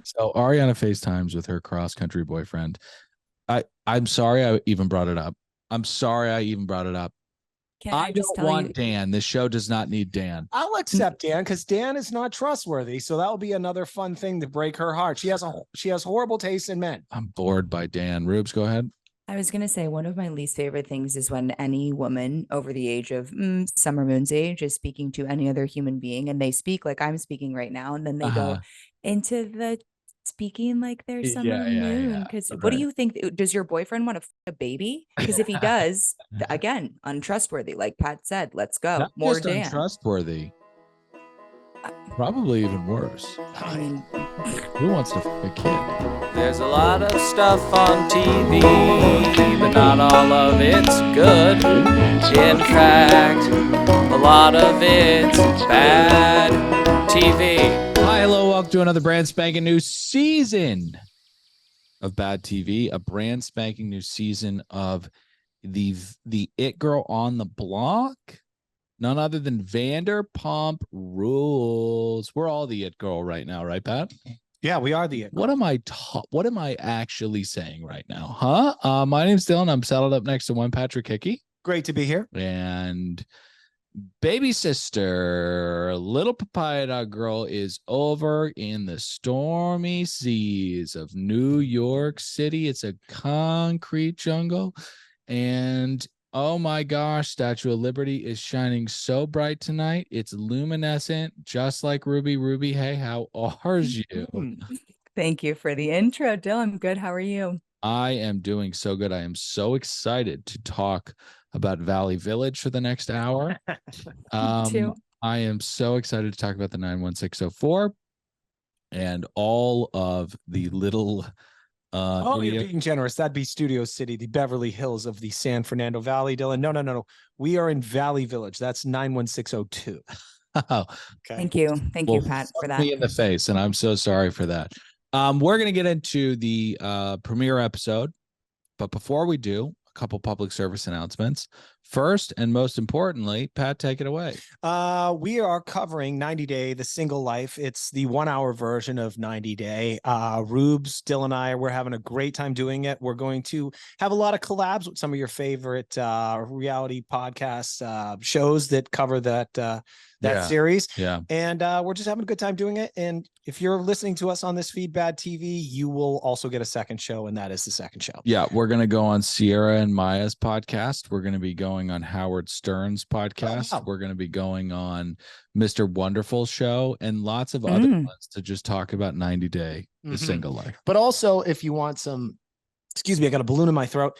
So Ariana FaceTimes with her cross-country boyfriend. I'm sorry I even brought it up. I'm sorry I even brought it up. Can I I just don't tell you? want Dan. This show does not need Dan. I'll accept Dan because Dan is not trustworthy. So that will be another fun thing to break her heart. She has horrible taste in men. I'm bored by Dan. Rubes, go ahead. I was going to say one of my least favorite things is when any woman over the age of Summer Moon's age is speaking to any other human being and they speak like I'm speaking right now. And then they go into the speaking like they're Summer Moon. Because what do Right. you think? Does your boyfriend want to a baby? Because if he does, again, untrustworthy. Like Pat said, let's go. Not More just Dan. untrustworthy. Probably even worse. I mean, who wants to fuck a kid? There's a lot of stuff on TV, but not all of it's good. In fact, a lot of it's bad TV. Hi, hello, welcome to another brand spanking new season of Bad TV, a brand spanking new season of the It Girl on the Block. None other than Vanderpump Rules. We're all the It Girl right now, right, Pat? Yeah, we are the It Girl. What am I actually saying right now? Huh? My name's Dylan. I'm saddled up next to one Patrick Hickey. Great to be here. And baby sister, little papaya dog girl, is over in the stormy seas of New York City. It's a concrete jungle. And oh my gosh, Statue of Liberty is shining so bright tonight. It's luminescent, just like Ruby. Ruby, hey, how are you? thank you for the intro, Dylan. Good. How are you? I am doing so good. I am so excited to talk about Valley Village for the next hour. Too. I am so excited to talk about the 91604 and all of the little you're being generous. That'd be Studio City, the Beverly Hills of the San Fernando Valley, Dylan. No. We are in Valley Village. That's 91602. Okay. Thank you. Thank you, Pat, for that. Me in the face, and I'm so sorry for that. We're going to get into the premiere episode, but before we do, a couple public service announcements. First, and most importantly, Pat, take it away. We are covering 90 Day, The Single Life. It's the 1 hour version of 90 Day. Rubes, Dylan and I, we're having a great time doing it. We're going to have a lot of collabs with some of your favorite reality podcast shows that cover that series. Yeah. And we're just having a good time doing it. And if you're listening to us on this feed, Bad TV, you will also get a second show, and that is the second show. Yeah, we're going to go on Sierra and Maya's podcast. We're going to be going on Howard Stern's podcast. Oh, wow. We're going to be going on Mr. Wonderful show and lots of other ones to just talk about 90 Day, The Single Life. But also, if you want some, excuse me, I got a balloon in my throat.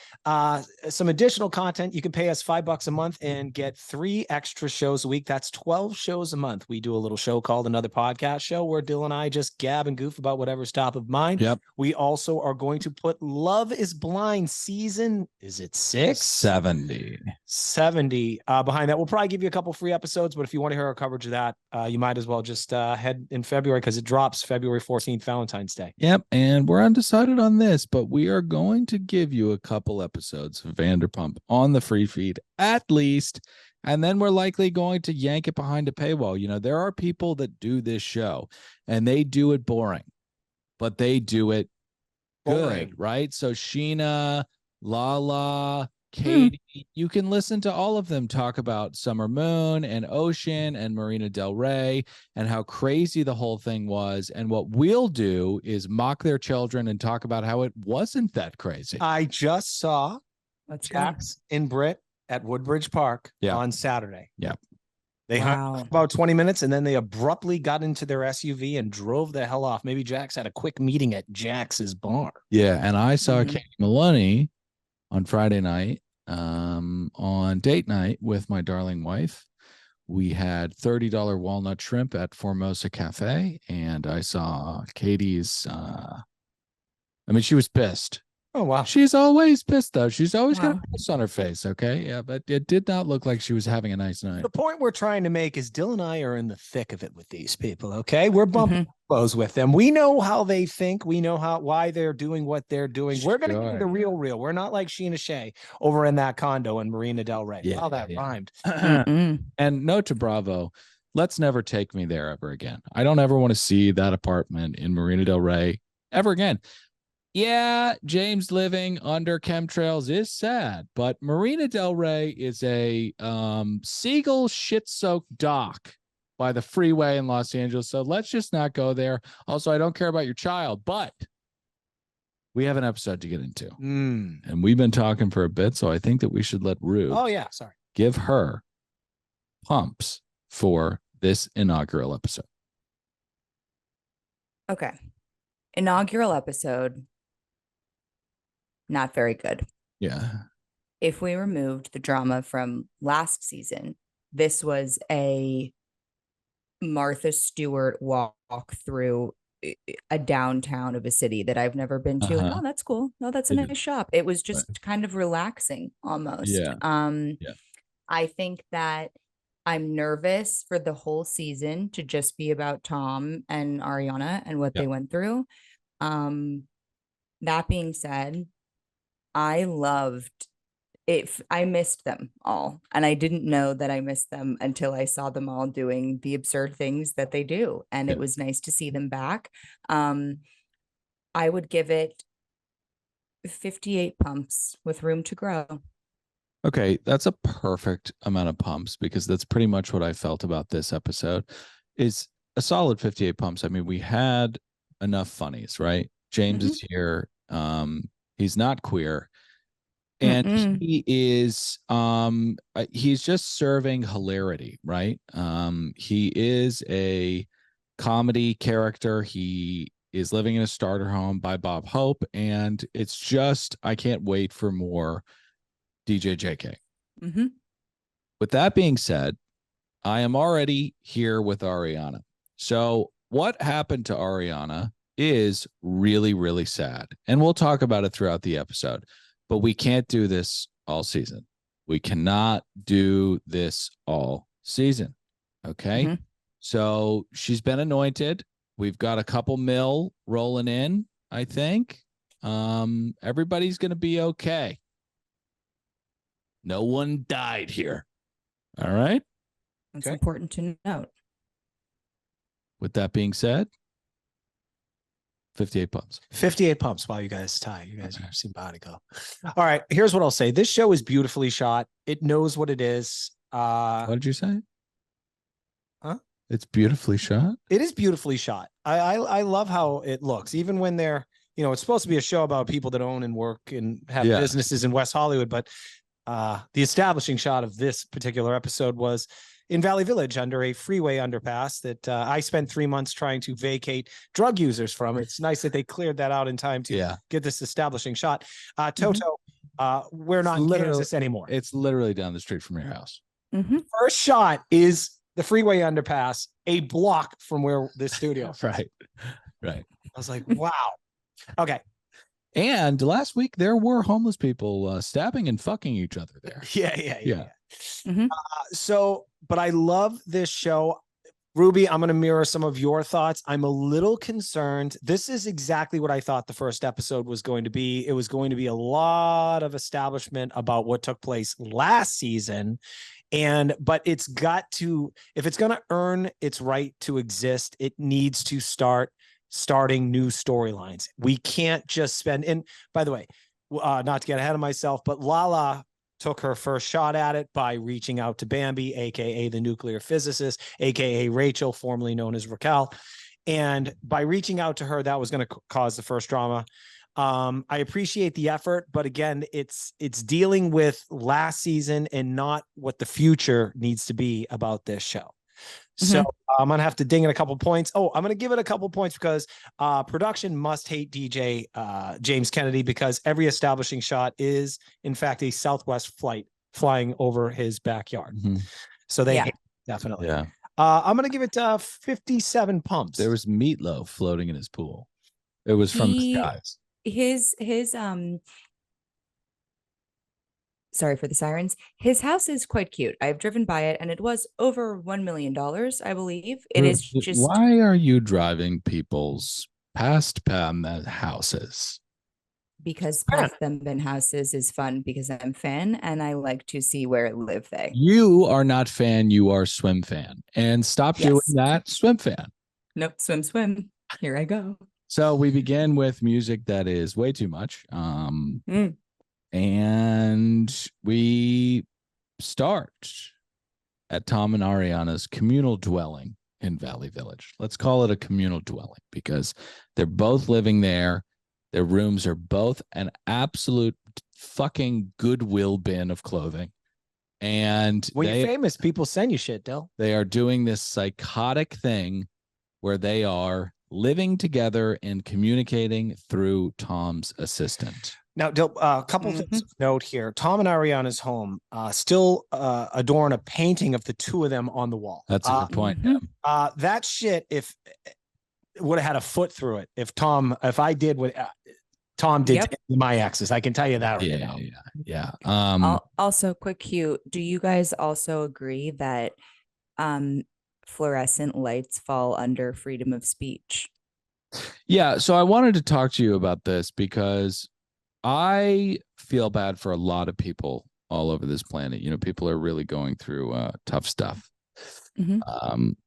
Some additional content, you can pay us $5 a month and get 3 extra shows a week. That's 12 shows a month. We do a little show called Another Podcast Show where Dylan and I just gab and goof about whatever's top of mind. Yep. We also are going to put Love is Blind season, is it 6? 70 behind that. We'll probably give you a couple free episodes, but if you want to hear our coverage of that, you might as well just head in February because it drops February 14th, Valentine's Day. Yep. And we're undecided on this, but we are going to give you a couple episodes of Vanderpump on the free feed at least, and then we're likely going to yank it behind a paywall. You know, there are people that do this show and they do it boring, but they do it good, right? So Sheena, Lala, Katie, you can listen to all of them talk about Summer Moon and Ocean and Marina Del Rey and how crazy the whole thing was. And what we'll do is mock their children and talk about how it wasn't that crazy. I just saw Jax and Britt at Woodbridge Park on Saturday. Yep. They hung about 20 minutes and then they abruptly got into their SUV and drove the hell off. Maybe Jax had a quick meeting at Jax's bar. Yeah. And I saw Katie Maloney on Friday night on date night with my darling wife. We had $30 walnut shrimp at Formosa Cafe, and I saw Katie's she was pissed. Oh, wow. She's always pissed, though. She's always got a piss on her face, okay? Yeah, but it did not look like she was having a nice night. The point we're trying to make is Dylan and I are in the thick of it with these people, okay? We're bumping clothes with them. We know how they think. We know why they're doing what they're doing. We're going to give you the real. We're not like Sheena Shea over in that condo in Marina Del Rey. Yeah, that rhymed. And note to Bravo, let's never take me there ever again. I don't ever want to see that apartment in Marina del Rey ever again. Yeah, James living under chemtrails is sad, but Marina del Rey is a seagull shit-soaked dock by the freeway in Los Angeles. So let's just not go there. Also, I don't care about your child, but we have an episode to get into. And we've been talking for a bit, so I think that we should let Rue give her pumps for this inaugural episode. Okay. Inaugural episode. Not very good. Yeah. If we removed the drama from last season, this was a Martha Stewart walk through a downtown of a city that I've never been to. And, oh, that's cool. No, that's a nice shop. It was just kind of relaxing almost. I think that I'm nervous for the whole season to just be about Tom and Ariana and what they went through. That being said, I loved it. I missed them all. And I didn't know that I missed them until I saw them all doing the absurd things that they do. And it was nice to see them back. I would give it 58 pumps with room to grow. Okay, that's a perfect amount of pumps because that's pretty much what I felt about this episode. Is a solid 58 pumps. I mean, we had enough funnies, right? James is here. He's not queer. And he is he's just serving hilarity, right? He is a comedy character. He is living in a starter home by Bob Hope, and it's just I can't wait for more DJ JK. With that being said, I am already here with Ariana. So what happened to Ariana is really, really sad. And we'll talk about it throughout the episode. But we can't do this all season. We cannot do this all season. Okay? So she's been anointed. We've got a couple mil rolling in, I think. Everybody's going to be okay. No one died here. All right? It's important to note. With that being said, 58 pumps. 58 pumps while you guys tie. You guys have seen body go. All right. Here's what I'll say. This show is beautifully shot. It knows what it is. What did you say? Huh? It's beautifully shot. It is beautifully shot. I love how it looks. Even when they're, it's supposed to be a show about people that own and work and have businesses in West Hollywood. But the establishing shot of this particular episode was in Valley Village under a freeway underpass that I spent 3 months trying to vacate drug users from. It's nice that they cleared that out in time to get this establishing shot. Toto, we're not in Kansas anymore. It's literally down the street from your house. First shot is the freeway underpass, a block from where the studio is. Right. I was like, wow. Okay. And last week there were homeless people stabbing and fucking each other there. Yeah. But I love this show. Ruby, I'm going to mirror some of your thoughts. I'm a little concerned. This is exactly what I thought the first episode was going to be. It was going to be a lot of establishment about what took place last season. But it's got to, if it's going to earn its right to exist, it needs to starting new storylines. We can't just spend, and by the way, not to get ahead of myself, but Lala took her first shot at it by reaching out to Bambi, aka the nuclear physicist, aka Rachel, formerly known as Raquel. And by reaching out to her, that was going to cause the first drama. I appreciate the effort, but again, it's dealing with last season and not what the future needs to be about this show. So I'm going to have to ding it a couple points. Oh, I'm going to give it a couple points because production must hate DJ James Kennedy because every establishing shot is, in fact, a Southwest flight flying over his backyard. So they hate it, definitely. Yeah. I'm going to give it 57 pumps. There was meatloaf floating in his pool. It was from the skies. His sorry for the sirens. His house is quite cute. I've driven by it and it was over $1 million, I believe. It is just. Why are you driving people's past houses? because past them been houses is fun because I'm fan and I like to see where it live they. You are not fan, you are swim fan. And stop doing that, swim fan. Nope, swim. Here I go. So we begin with music that is way too much. And we start at Tom and Ariana's communal dwelling in Valley Village. Let's call it a communal dwelling because they're both living there. Their rooms are both an absolute fucking Goodwill bin of clothing. And when you're famous, people send you shit, Del. They are doing this psychotic thing where they are living together and communicating through Tom's assistant. Now, Del, a couple things of note here. Tom and Ariana's home still adorn a painting of the two of them on the wall. That's a good point. That shit, if would have had a foot through it. If I did what Tom did to my exes, I can tell you that right now. Yeah. Also, quick cue. Do you guys also agree that fluorescent lights fall under freedom of speech? Yeah. So I wanted to talk to you about this because I feel bad for a lot of people all over this planet. You know, people are really going through tough stuff. You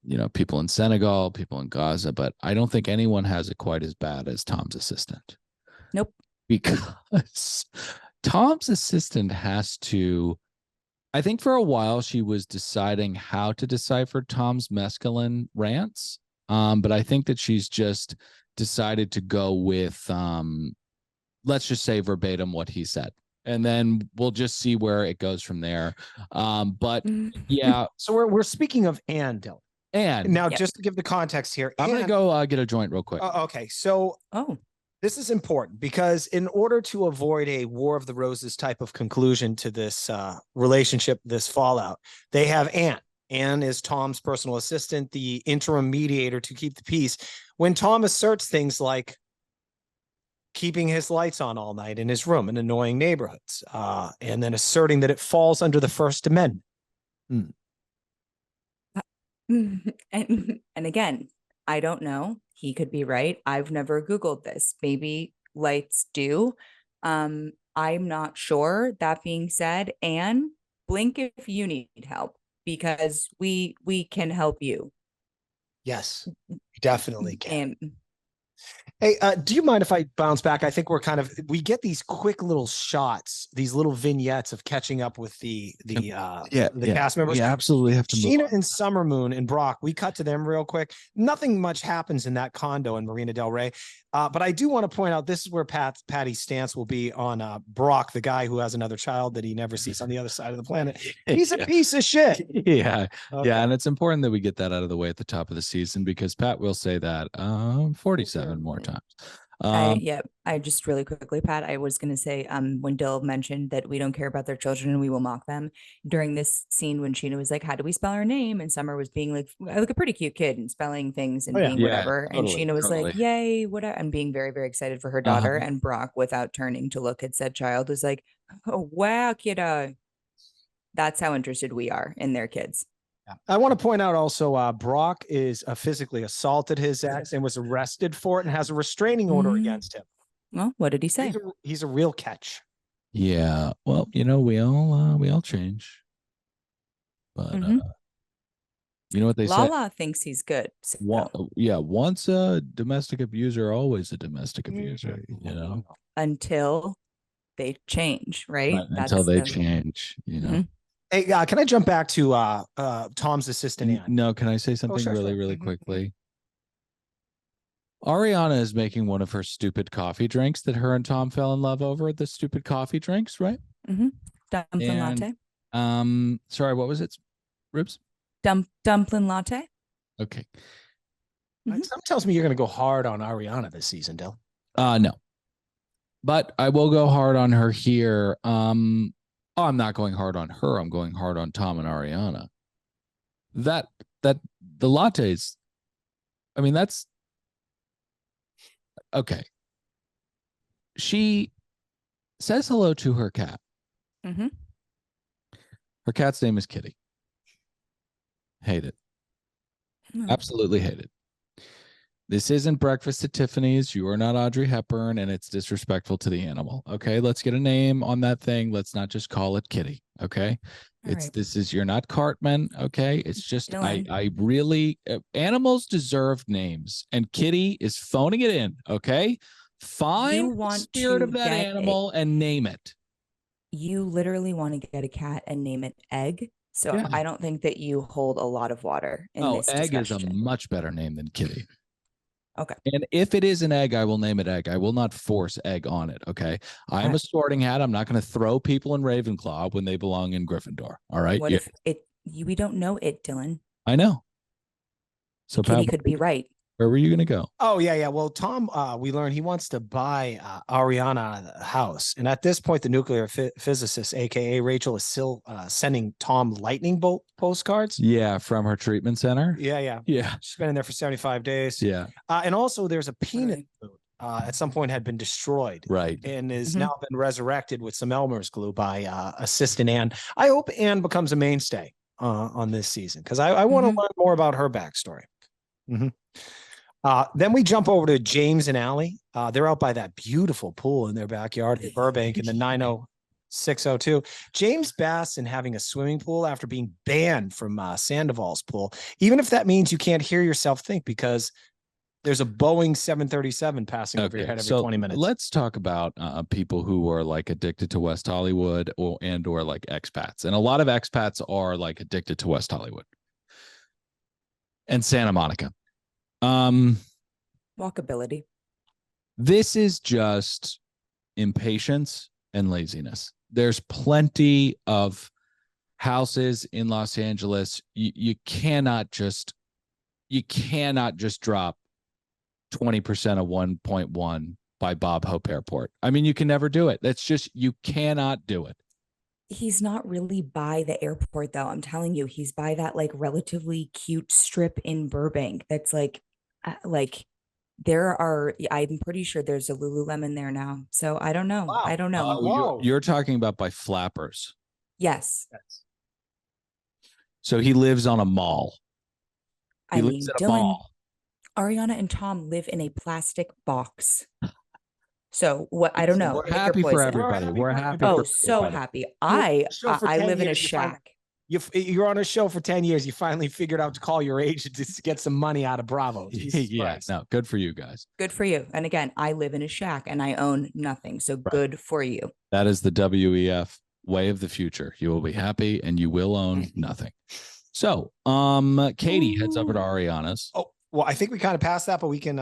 know, people in Senegal, people in Gaza, but I don't think anyone has it quite as bad as Tom's assistant. Nope. Because Tom's assistant has to, I think for a while she was deciding how to decipher Tom's mescaline rants. But I think that she's just decided to go with, let's just say verbatim what he said. And then we'll just see where it goes from there. But yeah. So we're speaking of Anne, Dylan. And now, just to give the context here, I'm going to go get a joint real quick. Okay. So this is important because in order to avoid a War of the Roses type of conclusion to this relationship, this fallout, they have Anne. Anne is Tom's personal assistant, the interim mediator to keep the peace. When Tom asserts things like keeping his lights on all night in his room in annoying neighborhoods, and then asserting that it falls under the First Amendment. And again, I don't know. He could be right. I've never Googled this. Maybe lights do. I'm not sure. That being said, Anne, blink if you need help because we can help you. Yes, definitely can. And hey, do you mind if I bounce back? I think we get these quick little shots, these little vignettes of catching up with the cast members. We absolutely have to move Sheena on. and Summer Moon and Brock, we cut to them real quick. Nothing much happens in that condo in Marina Del Rey. But I do want to point out this is where Patty's stance will be on Brock, the guy who has another child that he never sees on the other side of the planet. He's a piece of shit. Yeah. And it's important that we get that out of the way at the top of the season because Pat will say that 47 more times. I just really quickly, Pat, I was going to say, when Dill mentioned that we don't care about their children and we will mock them during this scene when Sheena was like, how do we spell our name? And Summer was being like a pretty cute kid and spelling things and being whatever. Totally, and Sheena was like, yay, whatever. And being very, very excited for her daughter. And Brock, without turning to look at said child, was like, oh, wow, kiddo. That's how interested we are in their kids. I want to point out also, Brock is physically assaulted his ex and was arrested for it and has a restraining order against him. Well, what did he say? He's a real catch. Yeah. Well, you know, we all change. But you know what they say? Lala thinks he's good. So. Once a domestic abuser, always a domestic abuser, you know. Until they change, right? Until they change, you know. Hey, can I jump back to Tom's assistant, Anne? No, can I say something really quickly? Ariana is making one of her stupid coffee drinks that her and Tom fell in love over. The stupid coffee drinks, right? Dumpling latte. Sorry, what was it? Ribs? Dumpling latte. Okay. Something tells me you're going to go hard on Ariana this season, Del. No. But I will go hard on her here. I'm not going hard on her. I'm going hard on Tom and Ariana. That the lattes, I mean, that's okay. She says hello to her cat. Her cat's name is Kitty. Hate it. Absolutely hate it. This isn't Breakfast at Tiffany's. You are not Audrey Hepburn, and it's disrespectful to the animal. Okay, let's get a name on that thing. Let's not just call it Kitty. Okay, you're not Cartman. Okay, it's just I really animals deserve names, and Kitty is phoning it in. Okay, find the spirit of that animal and name it. You literally want to get a cat and name it Egg. So yeah. I don't think that you hold a lot of water in this Egg discussion. is a much better name than Kitty. Okay. And if it is an egg, I will name it Egg. I will not force Egg on it. Okay. I am a sorting hat. I'm not going to throw people in Ravenclaw when they belong in Gryffindor. All right. What if we don't know it, Dylan? I know. So Kitty could be right. Where were you going to go? Oh, yeah. Well, Tom, we learned he wants to buy Ariana out of the house. And at this point, the nuclear physicist, a.k.a. Rachel, is still sending Tom lightning bolt postcards. Yeah, from her treatment center. Yeah. She's been in there for 75 days. Yeah. And also there's a peanut food at some point had been destroyed. Right. And is now been resurrected with some Elmer's glue by assistant Anne. I hope Anne becomes a mainstay on this season because I want to learn more about her backstory. Then we jump over to James and Allie. They're out by that beautiful pool in their backyard in Burbank in the 90602. James basks in having a swimming pool after being banned from Sandoval's pool, even if that means you can't hear yourself think because there's a Boeing 737 passing over your head every 20 minutes. Let's talk about people who are like addicted to West Hollywood or like expats. And a lot of expats are like addicted to West Hollywood and Santa Monica. Walkability. This is just impatience and laziness. There's plenty of houses in Los Angeles. You cannot just drop 20% of 1.1 by Bob Hope Airport. I mean, you can never do it. That's just, you cannot do it. He's not really by the airport though. I'm telling you, he's by that like relatively cute strip in Burbank. That's like I'm pretty sure there's a Lululemon there now. So I don't know. Wow. I don't know. You're talking about by Flappers. Yes. So he lives on a mall. He lives at a mall. Ariana and Tom live in a plastic box. So what? I don't know. We're happy for everybody. We're happy. Oh, so happy. I live in a shack. You're on a show for 10 years. You finally figured out to call your agent to get some money out of Bravo. Yeah, no, good for you guys. Good for you. And again, I live in a shack and I own nothing. So good for you. That is the WEF way of the future. You will be happy and you will own nothing. So, Katie heads over to Ariana's. Oh, well, I think we kind of passed that, but we can.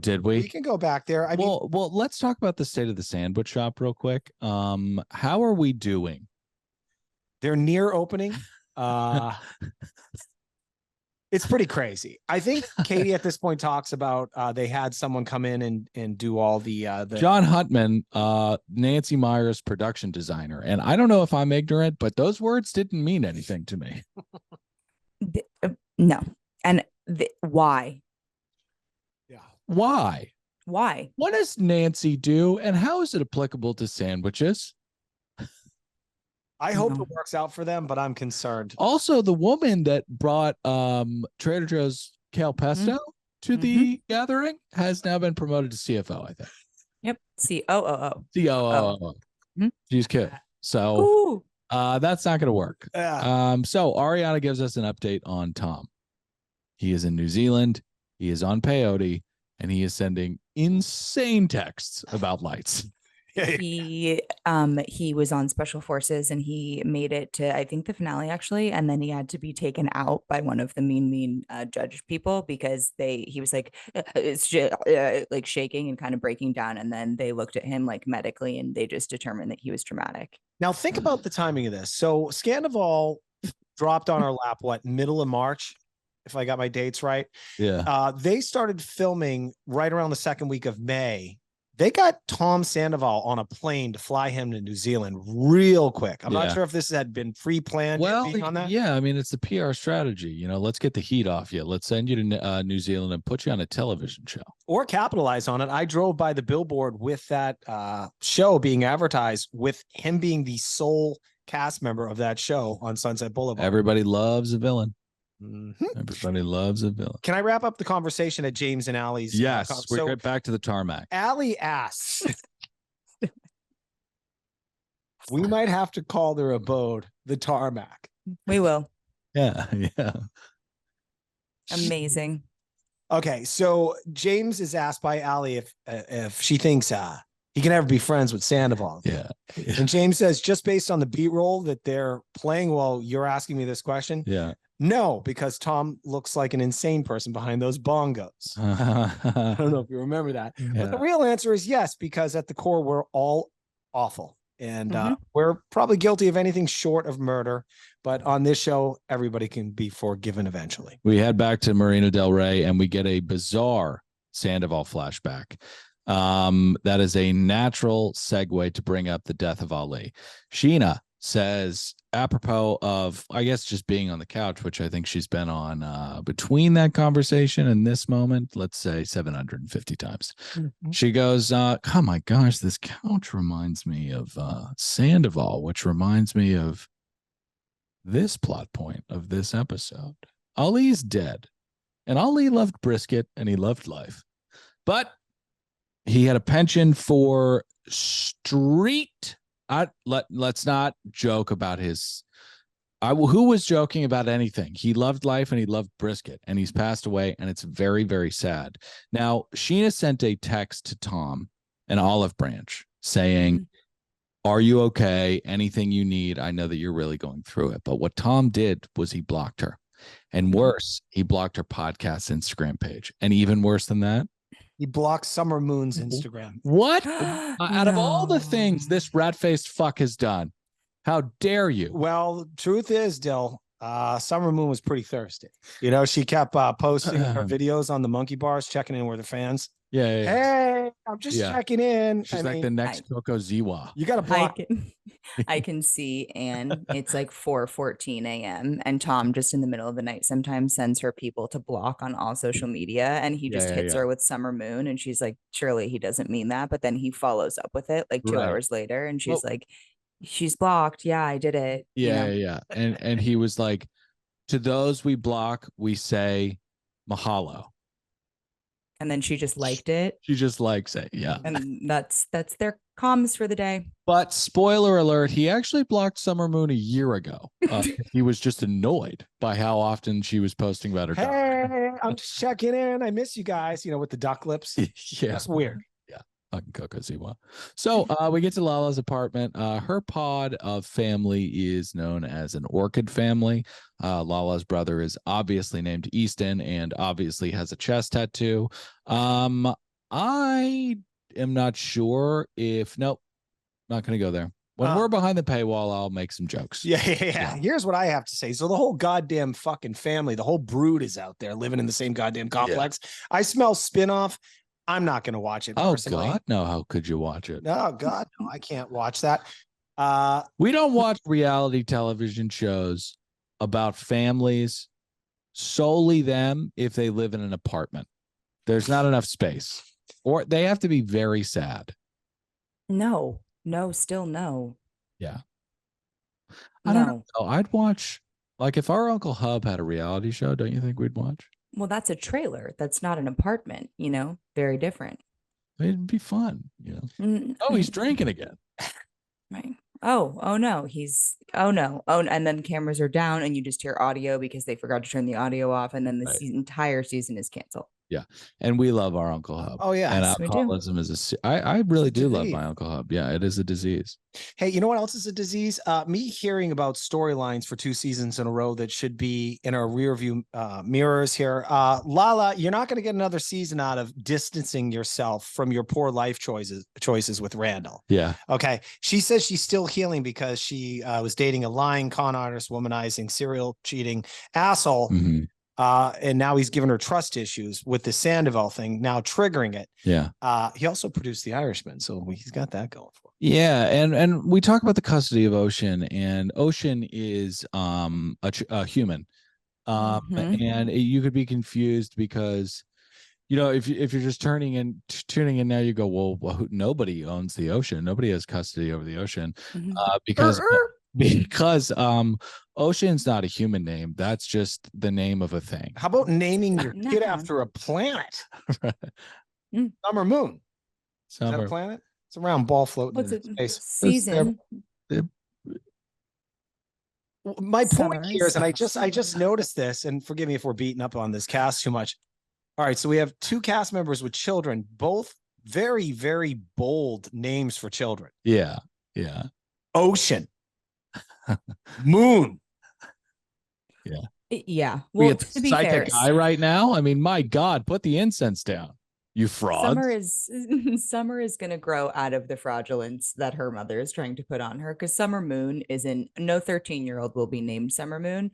Did we? We can go back there. Well, let's talk about the state of the sandwich shop real quick. How are we doing? They're near opening. It's pretty crazy. I think Katie at this point talks about they had someone come in and do all the John Huttman, Nancy Meyer's production designer. And I don't know if I'm ignorant, but those words didn't mean anything to me. No. And why? Yeah. Why? What does Nancy do? And how is it applicable to sandwiches? I hope it works out for them, but I'm concerned. Also, the woman that brought Trader Joe's kale pesto to the gathering has now been promoted to CFO, I think. Yep. COO. She's kid. So that's not going to work. So Ariana gives us an update on Tom. He is in New Zealand. He is on peyote, and he is sending insane texts about lights. He was on Special Forces and he made it to, I think, the finale actually, and then he had to be taken out by one of the mean judge people because he was like like shaking and kind of breaking down, and then they looked at him like medically and they just determined that he was traumatic. Now think about the timing of this. So Scandoval dropped on our lap middle of March, if I got my dates right. Yeah. They started filming right around the second week of May. They got Tom Sandoval on a plane to fly him to New Zealand real quick. I'm not sure if this had been pre-planned. Well, on that. Yeah, I mean, it's the PR strategy. Let's get the heat off you. Let's send you to New Zealand and put you on a television show. Or capitalize on it. I drove by the billboard with that show being advertised with him being the sole cast member of that show on Sunset Boulevard. Everybody loves a villain. Everybody loves a villain. Can I wrap up the conversation at James and Allie's? Yes, we're right back to the tarmac. Allie asks, we might have to call their abode the tarmac. We will. Yeah. Amazing. Okay, so James is asked by Allie if she thinks he can ever be friends with Sandoval. Yeah. And James says, just based on the beat roll that they're playing while you're asking me this question, Yeah. no, because Tom looks like an insane person behind those bongos. I don't know if you remember that. Yeah. But the real answer is yes, because at the core, we're all awful. And we're probably guilty of anything short of murder. But on this show, everybody can be forgiven eventually. We head back to Marina Del Rey and we get a bizarre Sandoval flashback. That is a natural segue to bring up the death of Ali. Sheena says, apropos of, I guess, just being on the couch, which I think she's been on between that conversation and this moment, let's say 750 times. She goes, oh my gosh, this couch reminds me of Sandoval, which reminds me of this plot point of this episode. Ali's dead, and Ali loved brisket and he loved life, but he had a penchant for street. Let's not joke about his. Who was joking about anything? He loved life and he loved brisket, and he's passed away, and it's very, very sad. Now, Sheena sent a text to Tom, an olive branch, saying, are you okay? Anything you need? I know that you're really going through it. But what Tom did was he blocked her. And worse, he blocked her podcast Instagram page. And even worse than that, he blocked Summer Moon's Instagram. What? Out of all the things this rat-faced fuck has done, how dare you? Well, truth is, Dill, Summer Moon was pretty thirsty. You know, she kept posting her videos on the monkey bars, checking in with her fans. Yeah. Hey, I'm just checking in. She's the next Coco Ziwa. You got to block. I can see, and it's like 4:14 a.m. and Tom just in the middle of the night sometimes sends her people to block on all social media, and he just hits her with Summer Moon, and she's like, surely he doesn't mean that, but then he follows up with it like 2 hours later, and she's like, she's blocked. Yeah, I did it. Yeah. And he was like, to those we block, we say mahalo. And then she just liked it. She just likes it. Yeah. And that's their comms for the day. But spoiler alert, he actually blocked Summer Moon a year ago. He was just annoyed by how often she was posting about her dog. Hey, I'm just checking in. I miss you guys, with the duck lips. Yeah. That's weird. Fucking Coco Ziwa. So we get to Lala's apartment. Her pod of family is known as an orchid family. Lala's brother is obviously named Easton and obviously has a chest tattoo. I am not sure if not going to go there. When we're behind the paywall, I'll make some jokes. Yeah. Here's what I have to say. So the whole goddamn fucking family, the whole brood is out there living in the same goddamn complex. Yeah. I smell spinoff. I'm not going to watch it. Personally. Oh God, no! How could you watch it? No, God, no! I can't watch that. We don't watch reality television shows about families, solely them if they live in an apartment. There's not enough space, or they have to be very sad. No, still no. Yeah, I don't know. I'd watch, like, if our Uncle Hub had a reality show. Don't you think we'd watch? Well, that's a trailer. That's not an apartment, very different. It'd be fun, Oh, he's drinking again. Right. Oh no. And then cameras are down and you just hear audio because they forgot to turn the audio off. And then the entire season is canceled. Yeah. And we love our Uncle Hub. Oh, yeah. And alcoholism is I really do love my Uncle Hub. Yeah, it is a disease. Hey, you know what else is a disease? Me hearing about storylines for 2 seasons in a row that should be in our rear view mirrors here. Lala, you're not going to get another season out of distancing yourself from your poor life choices with Randall. Yeah. Okay. She says she's still healing because she was dating a lying con artist, womanizing, serial cheating asshole. Mm-hmm. And now he's given her trust issues with the Sandoval thing, now triggering it. Yeah. He also produced The Irishman, so he's got that going for him. Yeah, and we talk about the custody of Ocean, and Ocean is a human, and you could be confused because, if you're just tuning in now, you go, well, nobody owns the ocean, nobody has custody over the ocean, because because Ocean's not a human name. That's just the name of a thing. How about naming your Not kid bad. after a planet? Mm. Summer Moon. Is that a Summer. planet? It's a round ball floating What's in it? space. Season. My point Summer here is, and I is- just noticed this, and forgive me if we're beating up on this cast too much. All right, so we have 2 cast members with children, both very, very bold names for children. Yeah. Ocean, Moon. Yeah. We Well, get to the be fair, psychic eye right now. I mean, my God, put the incense down, you frauds. Summer is going to grow out of the fraudulence that her mother is trying to put on her, because Summer Moon isn't, no 13-year-old will be named Summer Moon.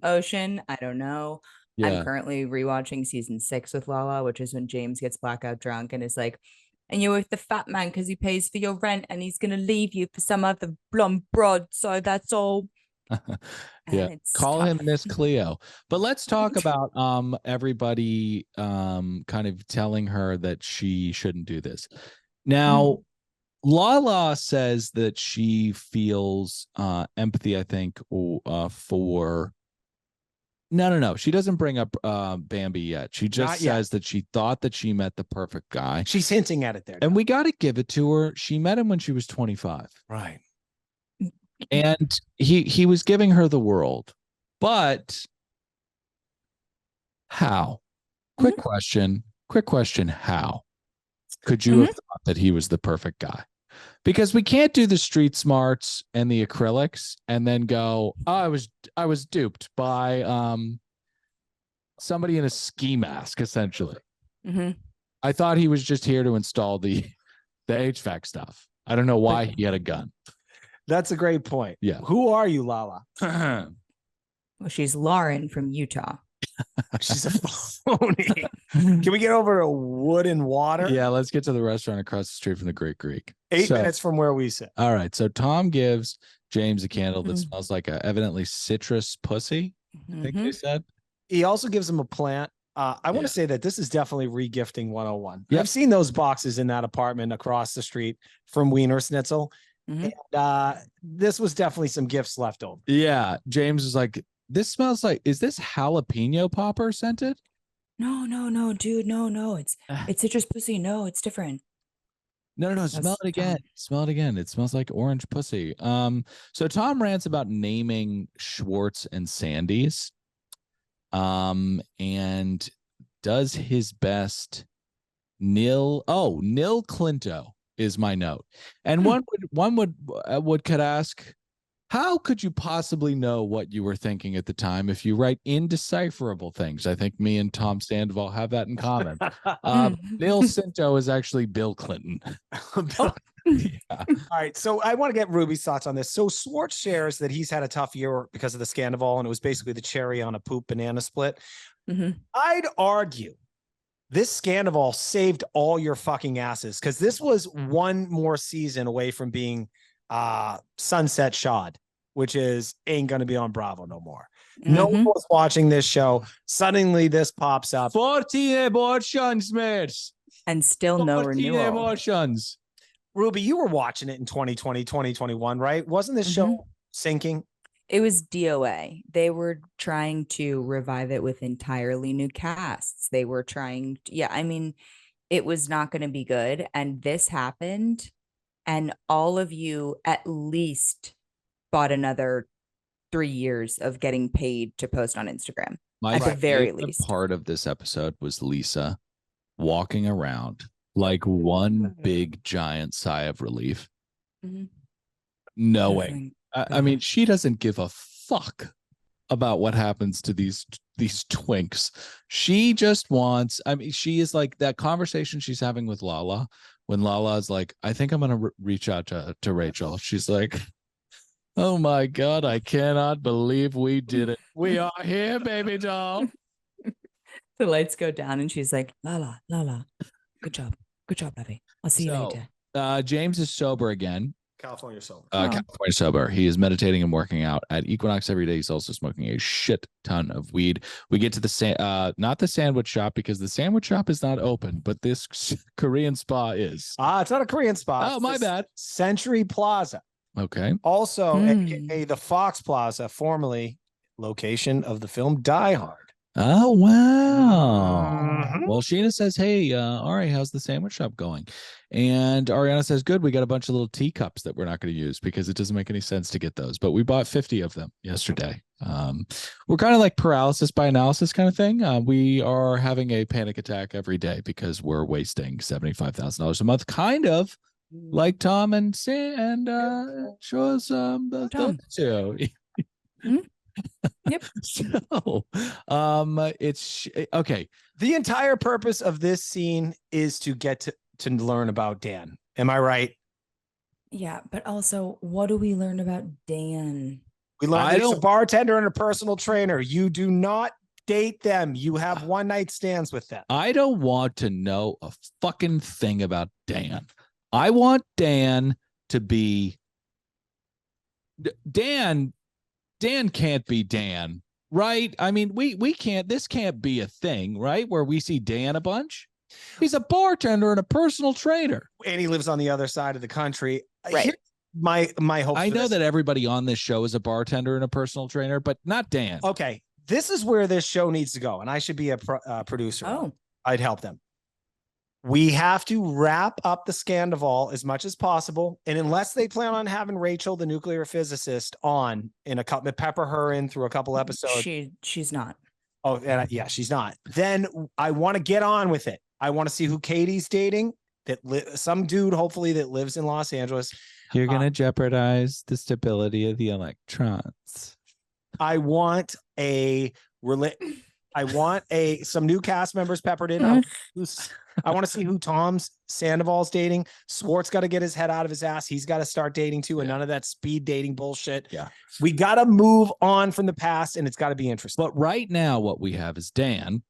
Ocean, I don't know. Yeah. I'm currently rewatching season 6 with Lala, which is when James gets blackout drunk and is like, and you're with the fat man because he pays for your rent and he's going to leave you for some other blonde broad. So that's all. Yeah, call him tough. Miss Cleo. But let's talk about everybody kind of telling her that she shouldn't do this. Now, Lala says that she feels empathy, I think, for no. She doesn't bring up Bambi yet. She just says that she thought that she met the perfect guy. She's hinting at it there. And we got to give it to her. She met him when she was 25. Right. And he was giving her the world, but how? Quick question. How could you have thought that he was the perfect guy? Because we can't do the street smarts and the acrylics and then go, oh, I was duped by somebody in a ski mask, essentially. I thought he was just here to install the HVAC stuff. I don't know why he had a gun. That's a great point. Yeah. Who are you, Lala? Well, she's Lauren from Utah. She's a phony. Can we get over to Wood and Water? Yeah, let's get to the restaurant across the street from the Great Greek. 8 minutes from where we sit. All right. So Tom gives James a candle that smells like a evidently citrus pussy, I think they said. He also gives him a plant. I want to say that this is definitely regifting 101. Yep. I've seen those boxes in that apartment across the street from Wiener Schnitzel. And this was definitely some gifts left over. Yeah. James was like, this smells like, is this jalapeno popper scented? No, dude. No. It's citrus pussy. No, it's different. No. Smell it again. Smell it again. It smells like orange pussy. So Tom rants about naming Schwartz and Sandy's. And does his best. Nil Clinto is my note. And one could ask, how could you possibly know what you were thinking at the time if you write indecipherable things? I think me and Tom Sandoval have that in common. Nil Clinto is actually Bill Clinton. Yeah. All right. So I want to get Ruby's thoughts on this. So Schwartz shares that he's had a tough year because of the Scandoval, and it was basically the cherry on a poop banana split. I'd argue this Scandoval saved all your fucking asses, because this was one more season away from being sunset shod, which is ain't going to be on Bravo no more. No one was watching this show. Suddenly this pops up. 14 abortions, mates. And still no 14 renewal. abortions. Ruby, you were watching it in 2020, 2021, right? Wasn't this show sinking? It was DOA. They were trying to revive it with entirely new casts. They were trying, it was not going to be good. And this happened. And all of you at least bought another 3 years of getting paid to post on Instagram. My at the very favorite least. part of this episode was Lisa walking around like one big giant sigh of relief, knowing. I mean, she doesn't give a fuck about what happens to these twinks. She just wants. I mean, she is like that conversation she's having with Lala when Lala is like, "I think I'm gonna reach out to Rachel." She's like, "Oh my God, I cannot believe we did it. We are here, baby doll." The lights go down and she's like, Lala, good job, baby. I'll see you later. James is sober again. California sober. California sober. He is meditating and working out at Equinox every day. He's also smoking a shit ton of weed. We get to the not the sandwich shop, because the sandwich shop is not open, but this Korean spa is. It's not a Korean spa. Oh, my bad. Century Plaza. Okay. Also, aka the Fox Plaza, formerly location of the film Die Hard. Oh, wow. Mhm. Well, Sheena says, hey, Ari, how's the sandwich shop going? And Ariana says, good. We got a bunch of little teacups that we're not going to use because it doesn't make any sense to get those. But we bought 50 of them yesterday. We're kind of like paralysis by analysis kind of thing. We are having a panic attack every day because we're wasting $75,000 a month, kind of like Tom and Shaw's Tom. too. Yep. So, it's okay. The entire purpose of this scene is to get to learn about Dan. Am I right? Yeah, but also, what do we learn about Dan? We learned that he's a bartender and a personal trainer. You do not date them. You have one night stands with them. I don't want to know a fucking thing about Dan. I want Dan to be Dan. Dan can't be Dan, right? I mean, we can't. This can't be a thing, right? Where we see Dan a bunch. He's a bartender and a personal trainer, and he lives on the other side of the country. Right. Here's my hope. I know that everybody on this show is a bartender and a personal trainer, but not Dan. Okay, this is where this show needs to go, and I should be a producer. Oh, I'd help them. We have to wrap up the Scandoval as much as possible, and unless they plan on having Rachel, the nuclear physicist, on in a couple, pepper her in through a couple episodes. she's not. Oh, and yeah, she's not. Then I want to get on with it. I want to see who Katie's dating. Some dude, hopefully, that lives in Los Angeles. You're gonna jeopardize the stability of the electrons. I want some new cast members peppered in. I want to see who Tom's Sandoval's dating. Swartz got to get his head out of his ass. He's got to start dating too, and none of that speed dating bullshit. Yeah. We got to move on from the past, and it's got to be interesting. But right now, what we have is Dan,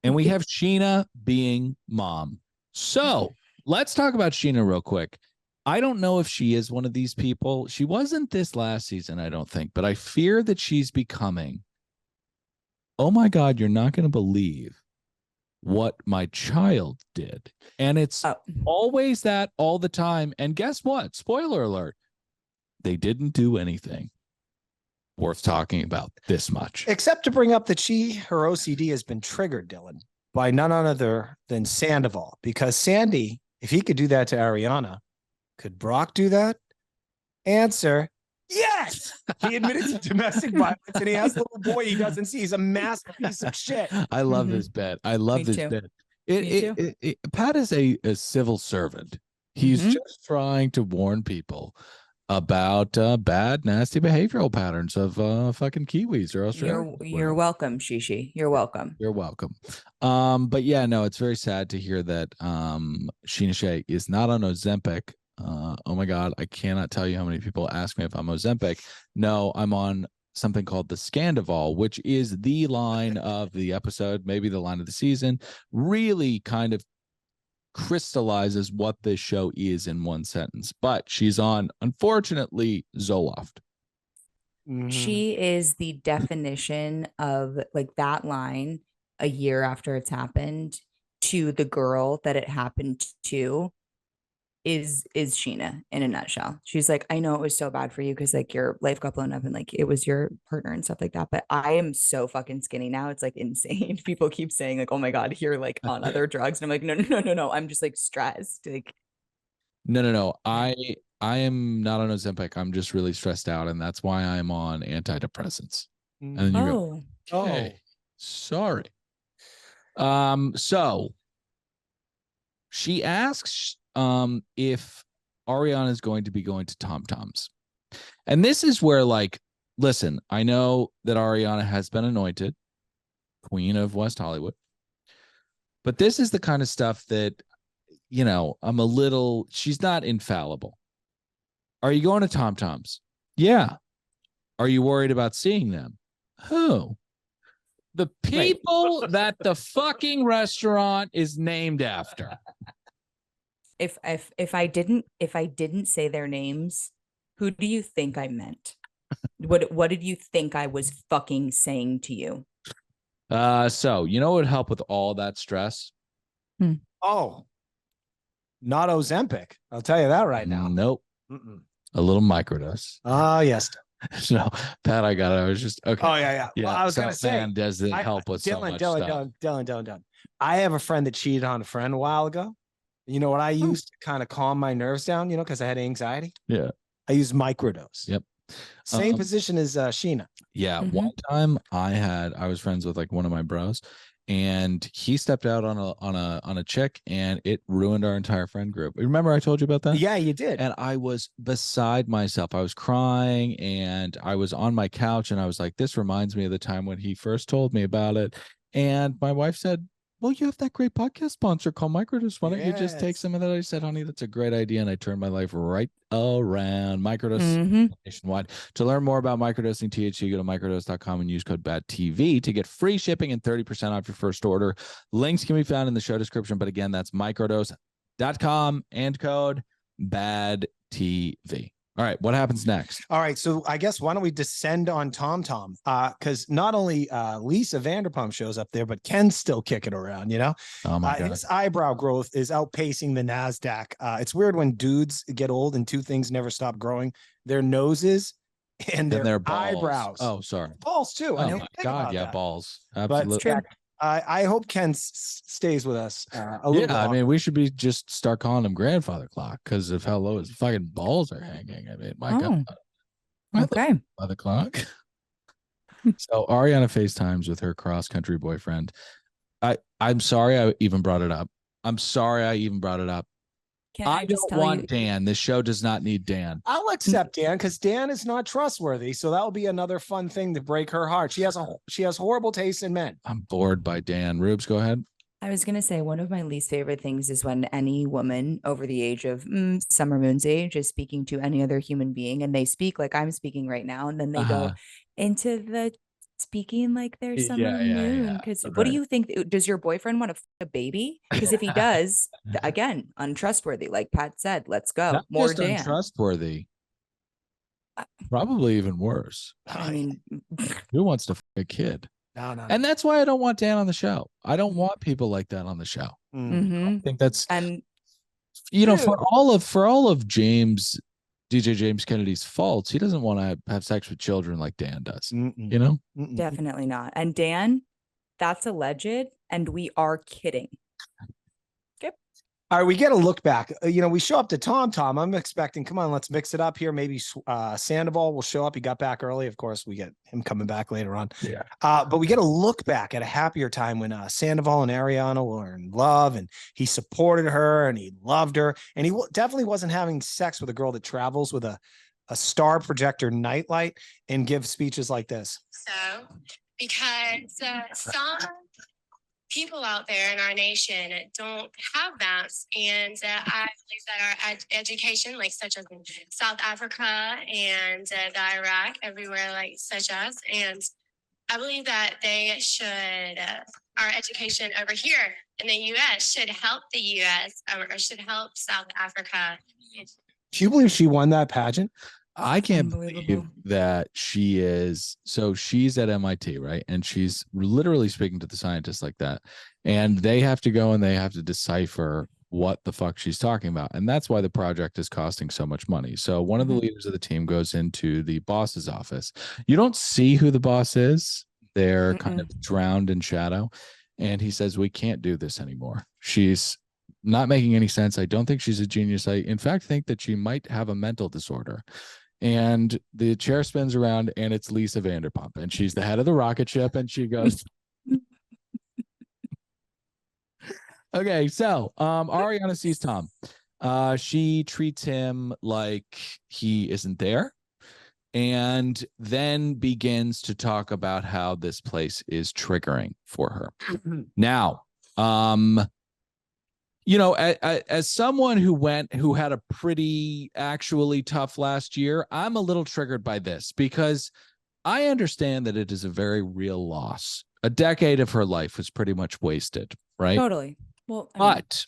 and we have Sheena being mom. So let's talk about Sheena real quick. I don't know if she is one of these people. She wasn't this last season, I don't think, but I fear that she's becoming, oh my God, you're not going to believe what my child did. And it's always that all the time. And guess what? Spoiler alert. They didn't do anything worth talking about this much. Except to bring up that her OCD has been triggered, Dylan, by none other than Sandoval. Because Sandy, if he could do that to Ariana, could Brock do that? Answer, yes. He admitted to domestic violence, and he has a little boy he doesn't see. He's a masterpiece of shit. I love this bit. I love this bit. Pat is a civil servant. He's just trying to warn people about bad, nasty behavioral patterns of fucking Kiwis or Australians. You're welcome, Shishi. You're welcome. You're welcome. But yeah, no, it's very sad to hear that Sheena Shea is not on Ozempic. Oh my God, I cannot tell you how many people ask me if I'm Ozempic. No, I'm on something called the Scandoval, which is the line of the episode, maybe the line of the season, really kind of crystallizes what this show is in one sentence. But she's on, unfortunately, Zoloft. She is the definition of like that line a year after it's happened to the girl that it happened to is Sheena in a nutshell. She's like, I know it was so bad for you because like your life got blown up and like it was your partner and stuff like that. But I am so fucking skinny now. It's like insane. People keep saying like, oh my God, you're like on other drugs. And I'm like, no. I'm just like stressed. Like, no. I am not on Ozempic. I'm just really stressed out. And that's why I'm on antidepressants. And then you go, okay, sorry. So she asks if Ariana is going to be going to Tom Tom's. And this is where, like, listen, I know that Ariana has been anointed Queen of West Hollywood, but this is the kind of stuff that, you know, she's not infallible. Are you going to Tom Tom's? Yeah. Are you worried about seeing them? Who? The people that the fucking restaurant is named after. If I didn't say their names, who do you think I meant? What did you think I was fucking saying to you? So you know what would help with all that stress? Oh, Not Ozempic. I'll tell you that right now. Nope. A little microdose. Oh, yes. No, Pat, I got it. I was just okay. Oh, yeah. Yeah. Well, I was going to say, man, does it help with so much stuff? Dylan. I have a friend that cheated on a friend a while ago. You know what I used to kind of calm my nerves down, because I had anxiety? Yeah. I used microdose. Yep. Same position as Sheena. Yeah. One time I was friends with like one of my bros, and he stepped out on a chick, and it ruined our entire friend group. Remember I told you about that? Yeah, you did. And I was beside myself. I was crying, and I was on my couch, and I was like, this reminds me of the time when he first told me about it. And my wife said, well, you have that great podcast sponsor called Microdose. Why don't you just take some of that? I said, honey, that's a great idea. And I turned my life right around. Microdose nationwide. To learn more about microdosing THC, go to microdose.com and use code BADTV to get free shipping and 30% off your first order. Links can be found in the show description. But again, that's microdose.com and code BADTV. All right, what happens next? All right, so I guess why don't we descend on TomTom? Because not only Lisa Vanderpump shows up there, but Ken's still kicking around, Oh my God. His eyebrow growth is outpacing the NASDAQ. It's weird when dudes get old and two things never stop growing: their noses and their eyebrows. Oh, sorry. Balls too. Oh my God, yeah, that. balls. Absolutely. But I hope Ken stays with us a little bit. I mean, we should start calling him grandfather clock because of how low his fucking balls are hanging. I mean, my God. Okay. Grandfather clock. So Ariana FaceTimes with her cross-country boyfriend. I'm sorry I even brought it up. I don't want Dan. This show does not need Dan. I'll accept Dan because Dan is not trustworthy. So that'll be another fun thing to break her heart. She has horrible taste in men. I'm bored by Dan. Rubes, go ahead. I was going to say one of my least favorite things is when any woman over the age of Summer Moon's age is speaking to any other human being, and they speak like I'm speaking right now, and then they go into the speaking like they're Summer Moon. Because what do you think? Does your boyfriend want to fuck a baby? Because if he does, again, untrustworthy. Like Pat said, let's go. Not more just Dan. Untrustworthy. Probably even worse. I mean, who wants to fuck a kid? No. And that's why I don't want Dan on the show. I don't want people like that on the show. I think that's for all of DJ James Kennedy's faults, he doesn't want to have sex with children like Dan does. Definitely not. And Dan, that's alleged, and we are kidding. Yep. All right, we get a look back. We show up to TomTom. I'm expecting, come on, let's mix it up here. Maybe Scandoval will show up. He got back early. Of course, we get him coming back later on. Yeah. But we get a look back at a happier time when Sandoval and Ariana were in love, and he supported her and he loved her. And he definitely wasn't having sex with a girl that travels with a star projector nightlight and gives speeches like this. So, because some people out there in our nation don't have that, and I believe that our education, like such as in South Africa and the Iraq, everywhere like such as, and I believe that they should, our education over here in the U.S. should help the U.S. or should help South Africa. Do you believe she won that pageant? I can't believe that she is. So she's at MIT, right? And she's literally speaking to the scientists like that. And they have to go and they have to decipher what the fuck she's talking about. And that's why the project is costing so much money. So one of the leaders of the team goes into the boss's office. You don't see who the boss is. They're kind of drowned in shadow. And he says, we can't do this anymore. She's not making any sense. I don't think she's a genius. I, in fact, think that she might have a mental disorder. And the chair spins around and it's Lisa Vanderpump. And she's the head of the rocket ship. And she goes, okay, so Ariana sees Tom. She treats him like he isn't there. And then begins to talk about how this place is triggering for her. Now, as someone who had a pretty actually tough last year, I'm a little triggered by this because I understand that it is a very real loss. A decade of her life was pretty much wasted, right? Totally. Well, but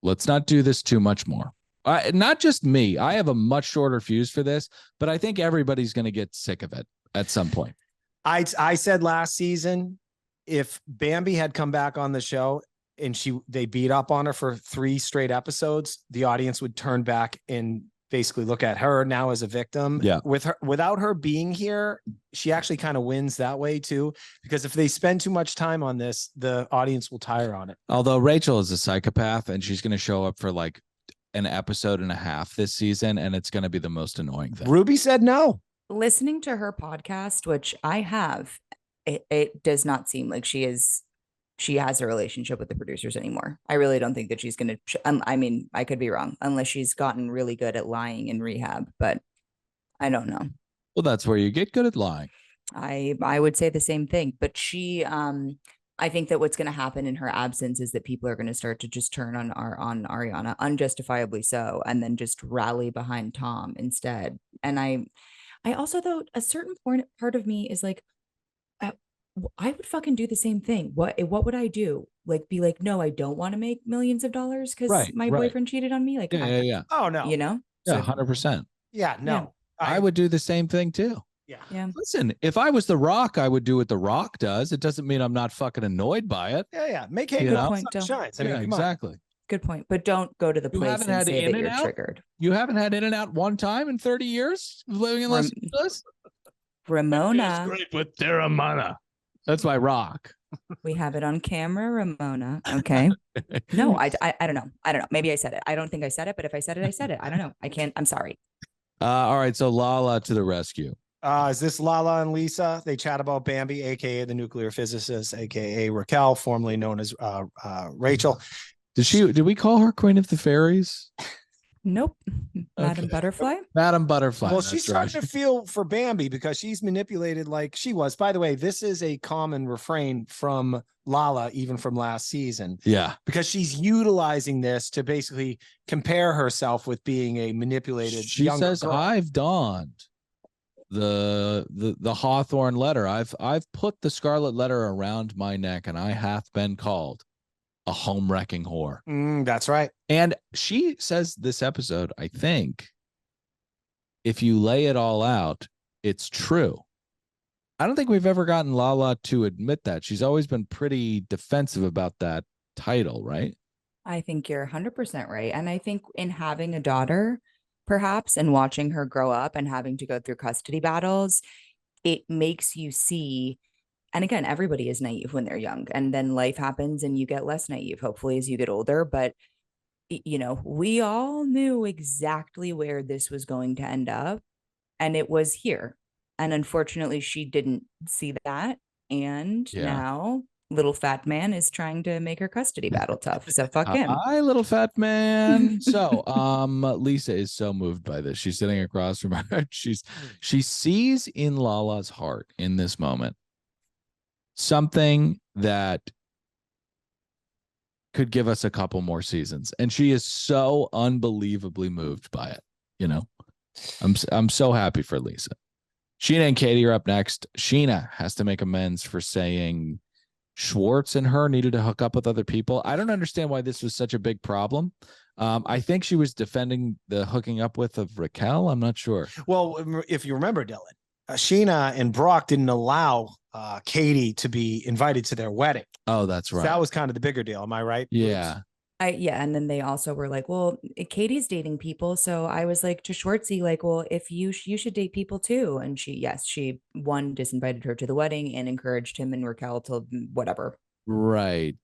let's not do this too much more. Not just me. I have a much shorter fuse for this, but I think everybody's going to get sick of it at some point. I said last season, if Bambi had come back on the show, and they beat up on her for 3 straight episodes, the audience would turn back and basically look at her now as a victim. Yeah. Without her being here, she actually kind of wins that way too, because if they spend too much time on this, the audience will tire on it. Although Rachel is a psychopath and she's going to show up for like an episode and a half this season, and it's going to be the most annoying thing. Ruby said no. Listening to her podcast, which I have, it does not seem like she has a relationship with the producers anymore. I really don't think that she's going to, I mean, I could be wrong, unless she's gotten really good at lying in rehab, but I don't know. Well, that's where you get good at lying. I would say the same thing, but she, I think that what's going to happen in her absence is that people are going to start to just turn on Ariana, unjustifiably so, and then just rally behind Tom instead. And I also, though, a certain part of me is like, I would fucking do the same thing. What would I do? Like, be like, no, I don't want to make millions of dollars because my boyfriend cheated on me. Like, yeah. Oh no. You know? Yeah, 100%. Yeah, no. Yeah. I would do the same thing too. Yeah. Listen, if I was The Rock, I would do what The Rock does. It doesn't mean I'm not fucking annoyed by it. Yeah. Make hay You good know? point, shines. I mean, come on. exactly. Good point. But don't go to the You place haven't and had say that you're In-N-Out? triggered. You haven't had In-N-Out one time in 30 years of living in Los Angeles? Ramona. Great with Terramana. That's my Rock. We have it on camera, Ramona. Okay. No, I don't know. I don't know. Maybe I said it. I don't think I said it, but if I said it, I said it. I don't know. I can't. I'm sorry. All right. So Lala to the rescue. Is this Lala and Lisa? They chat about Bambi, aka the nuclear physicist, aka Raquel, formerly known as Rachel. Did we call her Queen of the Fairies? Nope. Madam Butterfly. Madam Butterfly. Well, she's starting to feel for Bambi because she's manipulated like she was. By the way, this is a common refrain from Lala, even from last season. Yeah. Because she's utilizing this to basically compare herself with being a manipulated. She says, girl. I've donned the Hawthorne letter. I've put the scarlet letter around my neck, and I hath been called a home wrecking whore. That's right. And she says this episode, I think, if you lay it all out, it's true. I don't think we've ever gotten Lala to admit that. She's always been pretty defensive about that title, right? I think you're 100% right. And I think in having a daughter, perhaps, and watching her grow up and having to go through custody battles, it makes you see. And again, everybody is naive when they're young, and then life happens and you get less naive, hopefully, as you get older. But, you know, we all knew exactly where this was going to end up, and it was here. And unfortunately, she didn't see that. And now little fat man is trying to make her custody battle tough. So fuck him. Hi, little fat man. So Lisa is so moved by this. She's sitting across from her. She sees in Lala's heart in this moment something that could give us a couple more seasons, and she is so unbelievably moved by it. You know, I'm so happy for Lisa. Sheena and Katie are up next. Sheena has to make amends for saying Schwartz and her needed to hook up with other people. I don't understand why this was such a big problem. I think she was defending the hooking up with of Raquel. I'm not sure. Well, if you remember, Dylan, Sheena and Brock didn't allow Katie to be invited to their wedding. Oh, that's right. So that was kind of the bigger deal. Am I right? Yeah. And then they also were like, well, Katie's dating people. So I was like to Schwartzy, like, well, if you should date people too. And she disinvited her to the wedding and encouraged him and Raquel to whatever. Right.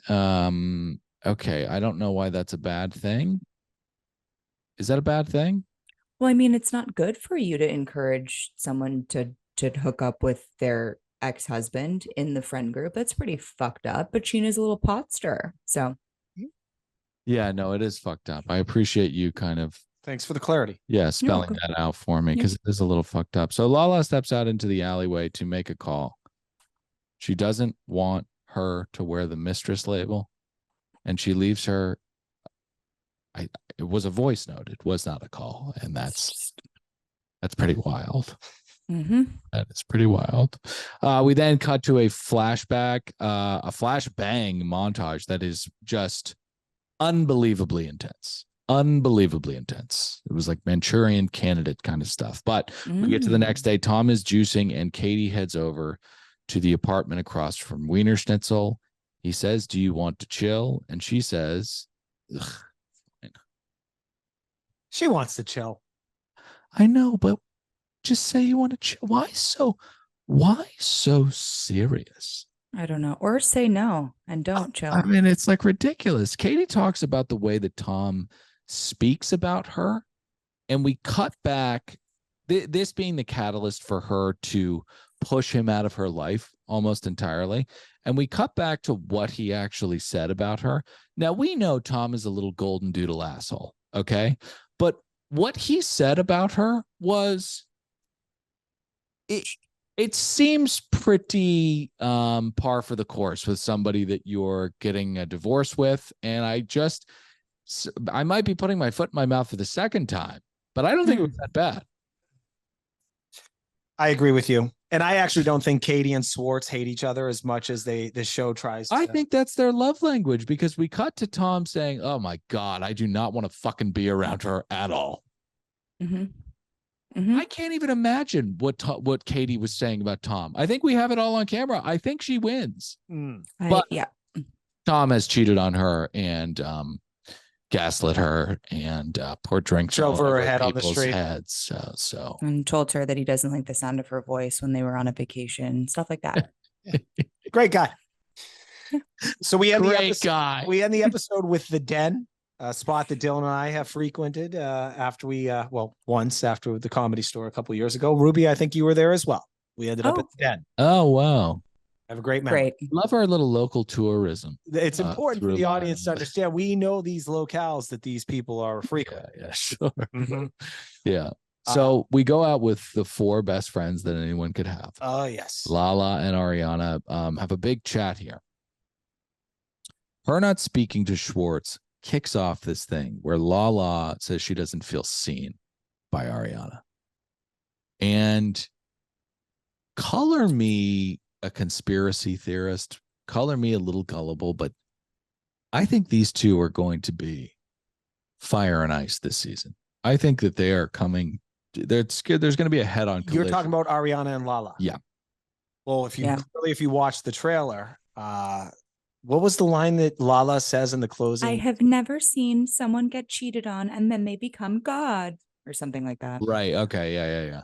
Okay. I don't know why that's a bad thing. Is that a bad thing? Well, I mean, it's not good for you to encourage someone to hook up with their ex-husband in the friend group. That's pretty fucked up. But Sheena's a little pot stir. So yeah, no, it is fucked up. I appreciate you kind of. Thanks for the clarity. Yeah, spelling that out for me, because it is a little fucked up. So Lala steps out into the alleyway to make a call. She doesn't want her to wear the mistress label, and she leaves her. It was a voice note. It was not a call, and that's pretty wild. Mm-hmm. That is pretty wild. We then cut to a flashback, a flashbang montage that is just unbelievably intense. It was like Manchurian Candidate kind of stuff. But we get to the next day. Tom is juicing, and Katie heads over to the apartment across from Wiener Schnitzel. He says, do you want to chill? And she says, ugh, She wants to chill. I know, but just say you want to chill. Why so serious? I don't know. Or say no and don't chill. I mean, it's like ridiculous. Katie talks about the way that Tom speaks about her, and we cut back, this being the catalyst for her to push him out of her life almost entirely. And we cut back to what he actually said about her. Now, we know Tom is a little golden doodle asshole, okay? But what he said about her was, it seems pretty par for the course with somebody that you're getting a divorce with. And I might be putting my foot in my mouth for the second time, but I don't think it was that bad. I agree with you. And I actually don't think Katie and Schwartz hate each other as much as the show tries to. I think that's their love language, because we cut to Tom saying, oh my God, I do not want to fucking be around her at all. Mm-hmm. Mm-hmm. I can't even imagine what Katie was saying about Tom. I think we have it all on camera. I think she wins. But yeah. Tom has cheated on her and gaslit her and poured drinks Drove all her over head on the people's street. heads. So And told her that he doesn't like the sound of her voice when they were on a vacation, stuff like that. Great guy. So we end great guy. We end the episode with the den, a spot that Dylan and I have frequented after we once after the Comedy Store a couple of years ago. Ruby, I think you were there as well. We ended up at the den. Oh wow. Have a great memory. Great. Love our little local tourism. It's important for through the audience to Ireland. understand. We know these locales that these people are frequent. Yeah, sure. Mhm. Yeah. So we go out with the four best friends that anyone could have. Oh, yes. Lala and Ariana have a big chat here. Her not speaking to Schwartz kicks off this thing where Lala says she doesn't feel seen by Ariana. And color me a conspiracy theorist, color me a little gullible, but I think these two are going to be fire and ice this season. I think that they are coming. There's going to be a head-on collision. You're talking about Ariana and Lala. Yeah. Well, if you watch the trailer, what was the line that Lala says in the closing? I have never seen someone get cheated on and then they become God or something like that. Right. Okay. Yeah.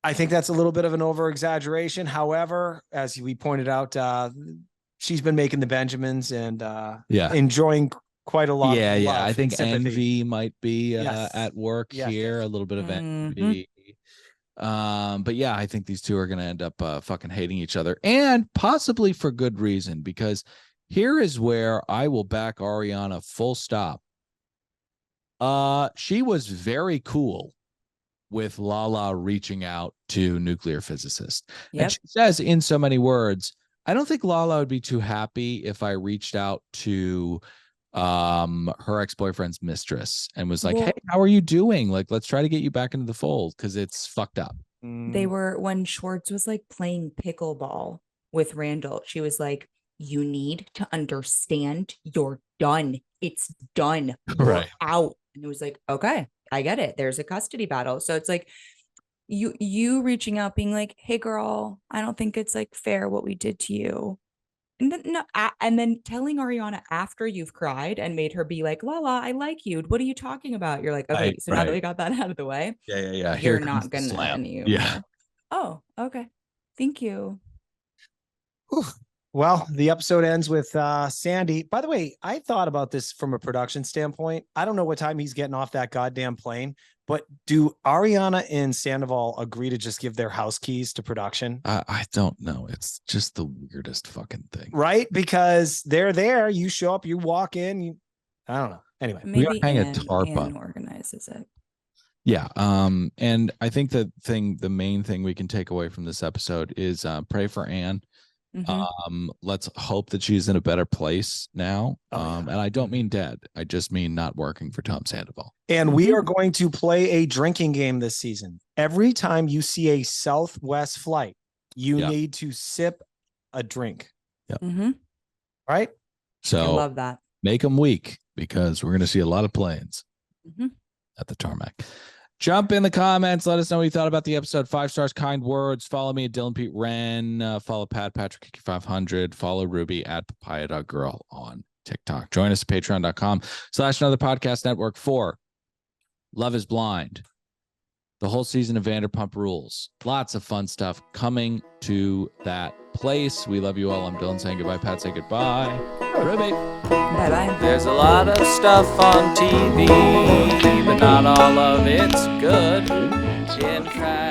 I think that's a little bit of an over exaggeration. However, as we pointed out, she's been making the Benjamins and enjoying quite a lot. Yeah. Of Yeah. love I think and sympathy. envy might be Yes. at work Yes, here. yes. A little bit of envy. But yeah, I think these two are going to end up fucking hating each other, and possibly for good reason, because here is where I will back Ariana full stop. She was very cool with Lala reaching out to nuclear physicist. Yep. And she says in so many words, I don't think Lala would be too happy if I reached out to her ex-boyfriend's mistress and was like, hey, how are you doing? Like, let's try to get you back into the fold because it's fucked up. They were, when Schwartz was like playing pickleball with Randall, she was like, you need to understand you're done. It's done. You're Right. out. And it was like, okay, I get it. There's a custody battle. So it's like you reaching out being like, hey girl, I don't think it's like fair what we did to you. And then, and then telling Ariana after you've cried and made her be like, Lala, I like you. What are you talking about? You're like, okay, so now that we got that out of the way, Yeah. you're not gonna any. Yeah. Oh, okay. Thank you. Whew. Well, the episode ends with Sandy. By the way, I thought about this from a production standpoint. I don't know what time he's getting off that goddamn plane, but do Ariana and Sandoval agree to just give their house keys to production? I don't know. It's just the weirdest fucking thing. Right? Because they're there. You show up, you walk in. I don't know. Anyway. Maybe hang a tarp up. Anne organizes it. Yeah. And I think the main thing we can take away from this episode is pray for Anne. Mhm. Let's hope that she's in a better place now. And I don't mean dead. I just mean not working for Tom Sandoval. And we are going to play a drinking game this season. Every time you see a Southwest flight, you need to sip a drink. Yep. Mm-hmm. Right? So I love that. Make them weak because we're going to see a lot of planes Mhm. at the tarmac. Jump in the comments. Let us know what you thought about the episode. 5 stars, kind words. Follow me at Dylan Pete Wren. Follow Patrick 500. Follow Ruby at papaya.girl on TikTok. Join us at patreon.com/another podcast network for Love is Blind, the whole season of Vanderpump Rules. Lots of fun stuff coming to that place. We love you all. I'm Dylan saying goodbye. Pat, say goodbye. Ruby. Bye-bye. There's a lot of stuff on TV, but not all of it's good. In fact,